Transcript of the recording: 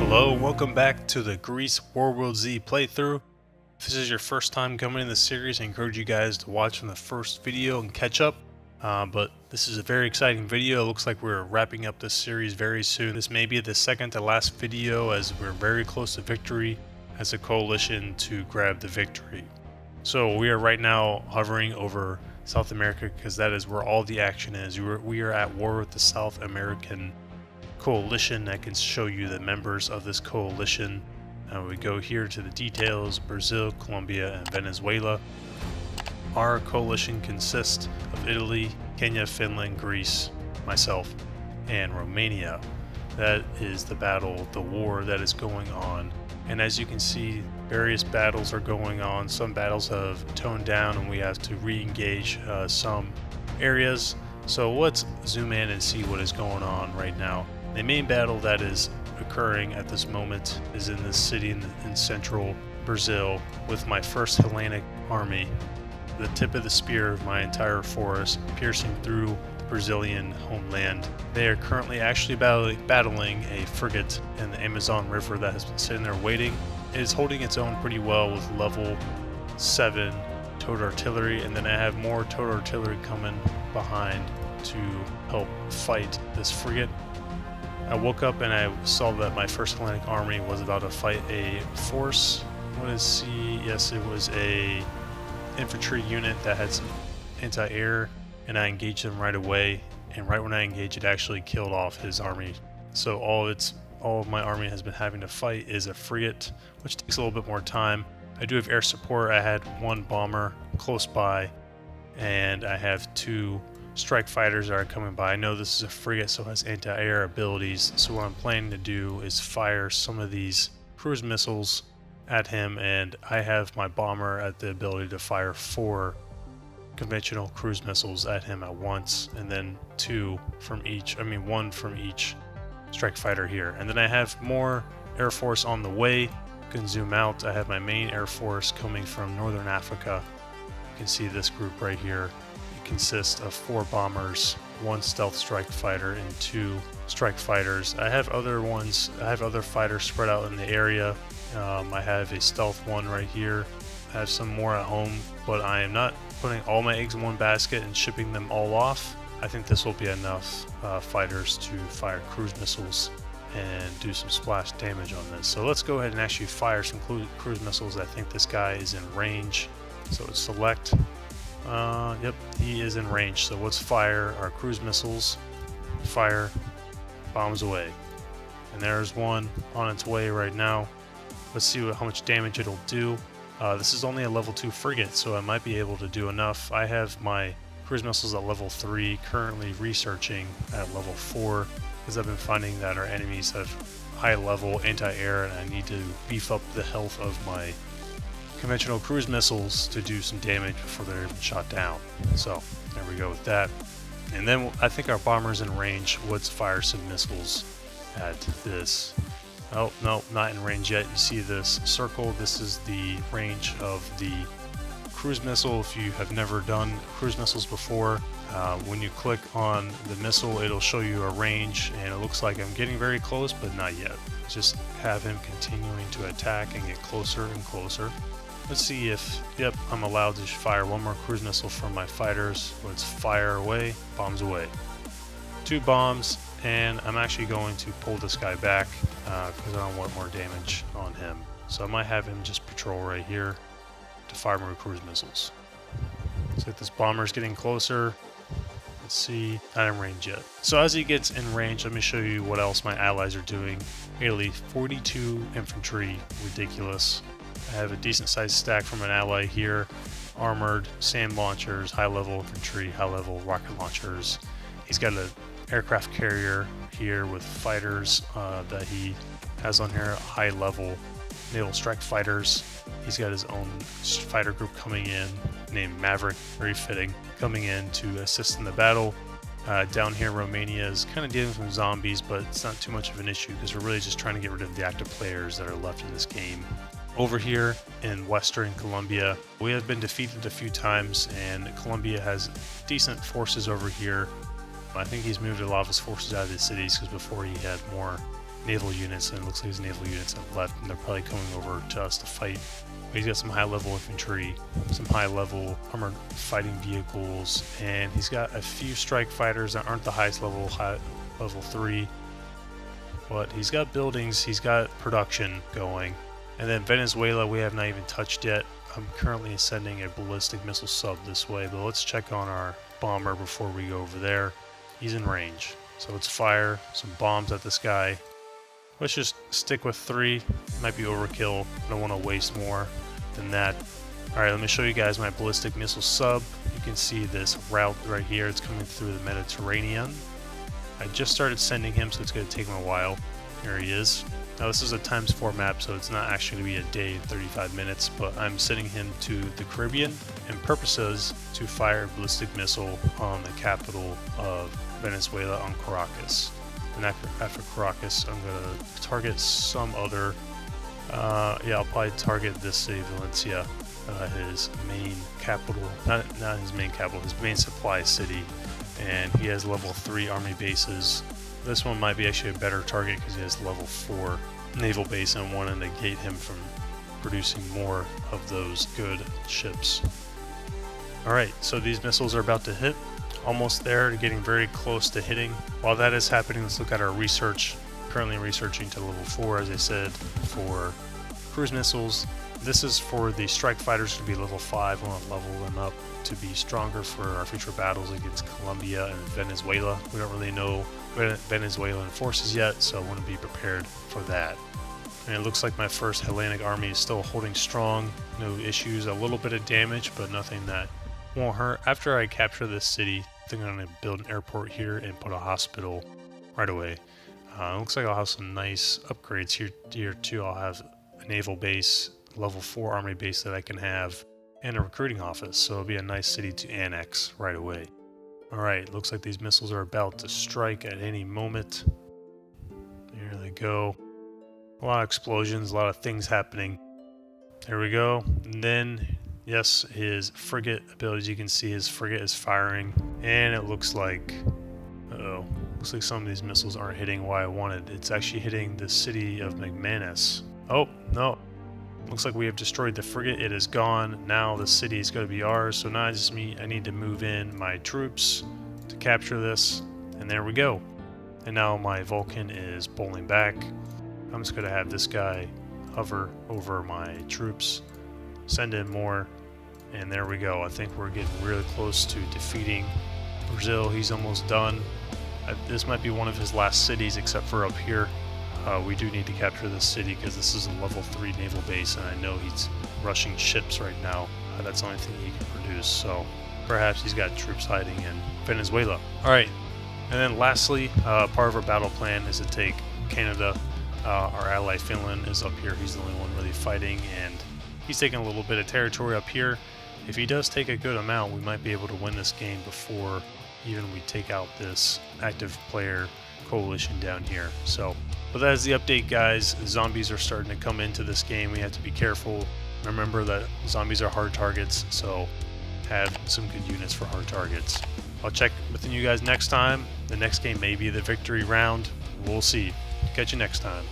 Hello, welcome back to the Greece World War Z playthrough. If this is your first time coming in the series, I encourage you guys to watch from the first video and catch up. But this is a very exciting video. It looks like we're wrapping up this series very soon. This may be the second to last video as we're very close to victory as a coalition to grab the victory. So we are right now hovering over South America because that is where all the action is. We are at war with the South American coalition. That can show you the members of this coalition. We go here to the details: Brazil, Colombia, and Venezuela. Our coalition consists of Italy, Kenya, Finland, Greece, myself, and Romania. That is the battle, the war that is going on. And as you can see, various battles are going on. Some battles have toned down and we have to re-engage some areas. So let's zoom in and see what is going on right now. The main battle that is occurring at this moment is in this city in central Brazil with my 1st Hellenic Army, the tip of the spear of my entire force, piercing through the Brazilian homeland. They are currently actually battling a frigate in the Amazon River that has been sitting there waiting. It is holding its own pretty well with level 7 towed artillery, and then I have more towed artillery coming behind to help fight this frigate. I woke up and I saw that my 1st Hellenic Army was about to fight a force. What is C? Yes, it was a infantry unit that had some anti-air, and I engaged them right away. And right when I engaged, it actually killed off his army. So all of my army has been having to fight is a frigate, which takes a little bit more time. I do have air support. I had 1 bomber close by, and I have 2 strike fighters that are coming by. I know this is a frigate, so it has anti-air abilities. So what I'm planning to do is fire some of these cruise missiles at him, and I have my bomber at the ability to fire 4 conventional cruise missiles at him at once, and then 1 from each strike fighter here. And then I have more air force on the way. You can zoom out. I have my main air force coming from Northern Africa. You can see this group right here. Consists of 4 bombers, 1 stealth strike fighter, and 2 strike fighters. I have other fighters spread out in the area. I have a stealth one right here. I have some more at home, but I am not putting all my eggs in one basket and shipping them all off. I think this will be enough fighters to fire cruise missiles and do some splash damage on this. So let's go ahead and actually fire some cruise missiles. I think this guy is in range, so let's select. Yep, he is in range, so let's fire our cruise missiles. Fire, bombs away. And there's one on its way right now. Let's see how much damage it'll do. This is only a level 2 frigate, so I might be able to do enough. I have my cruise missiles at level 3, currently researching at level 4, because I've been finding that our enemies have high level anti-air, and I need to beef up the health of my conventional cruise missiles to do some damage before they're even shot down. So there we go with that. And then I think our bomber's in range. Let's fire some missiles at this. Oh no, not in range yet. You see this circle? This is the range of the cruise missile. If you have never done cruise missiles before, when you click on the missile, it'll show you a range, and it looks like I'm getting very close, but not yet. Just have him continuing to attack and get closer and closer. Let's see if, yep, I'm allowed to fire 1 more cruise missile from my fighters. Let's fire away, bombs away. 2 bombs, and I'm actually going to pull this guy back because I don't want more damage on him. So I might have him just patrol right here to fire more cruise missiles. So this bomber's getting closer. Let's see, not in range yet. So as he gets in range, let me show you what else my allies are doing. Italy, 42 infantry, ridiculous. I have a decent sized stack from an ally here. Armored, SAM launchers, high level infantry, high level rocket launchers. He's got an aircraft carrier here with fighters that he has on here, high level naval strike fighters. He's got his own fighter group coming in named Maverick, very fitting, coming in to assist in the battle. Down here, Romania is kind of dealing with some zombies, but it's not too much of an issue because we're really just trying to get rid of the active players that are left in this game. Over here in Western Colombia, we have been defeated a few times, and Colombia has decent forces over here. I think he's moved a lot of his forces out of the cities because before he had more naval units, and it looks like his naval units have left, and they're probably coming over to us to fight. But he's got some high-level infantry, some high-level armored fighting vehicles, and he's got a few strike fighters that aren't the highest level, level 3. But he's got buildings, he's got production going. And then Venezuela, we have not even touched yet. I'm currently sending a ballistic missile sub this way, but let's check on our bomber before we go over there. He's in range, so let's fire some bombs at this guy. Let's just stick with 3. Might be overkill. I don't want to waste more than that. Alright, let me show you guys my ballistic missile sub. You can see this route right here. It's coming through the Mediterranean. I just started sending him, so it's going to take him a while. Here he is. Now this is a ×4 map, so it's not actually going to be a day and 35 minutes, but I'm sending him to the Caribbean, and purpose is to fire a ballistic missile on the capital of Venezuela, on Caracas. And after Caracas, I'm going to target some other, yeah, I'll probably target this city, Valencia, his main capital, not his main capital, his main supply city, and he has level 3 army bases. This one might be actually a better target because he has level 4 naval base, and I want to negate him from producing more of those good ships. Alright, so these missiles are about to hit. Almost there, to getting very close to hitting. While that is happening, let's look at our research. Currently researching to level 4, as I said, for cruise missiles. This is for the strike fighters to be level 5. We want to level them up to be stronger for our future battles against Colombia and Venezuela. We don't really know Venezuelan forces yet, so I want to be prepared for that. And it looks like my first Hellenic army is still holding strong. No issues, a little bit of damage, but nothing that won't hurt. After I capture this city, I think I'm going to build an airport here and put a hospital right away. It looks like I'll have some nice upgrades here too. I'll have a naval base, level 4 army base that I can have, and a recruiting office, so it'll be a nice city to annex right away. Alright, looks like these missiles are about to strike at any moment. Here they go. A lot of explosions, a lot of things happening. There we go. And then, yes, his frigate abilities, you can see his frigate is firing, and it looks like, looks like some of these missiles aren't hitting what I wanted. It's actually hitting the city of Manaus. Oh, no. Looks like we have destroyed the frigate. It is gone. Now the city is going to be ours. So now I need to move in my troops to capture this. And there we go. And now my Vulcan is bowling back. I'm just going to have this guy hover over my troops, send in more, and there we go. I think we're getting really close to defeating Brazil. He's almost done. This might be one of his last cities, except for up here. We do need to capture this city because this is a level 3 naval base, and I know he's rushing ships right now. That's the only thing he can produce, so perhaps he's got troops hiding in Venezuela. Alright, and then lastly, part of our battle plan is to take Canada. Our ally Finland is up here. He's the only one really fighting, and he's taking a little bit of territory up here. If he does take a good amount, we might be able to win this game before even we take out this active player coalition down here. But that is the update, guys. Zombies are starting to come into this game. We have to be careful. Remember that zombies are hard targets, so have some good units for hard targets. I'll check with you guys next time. The next game may be the victory round. We'll see. Catch you next time.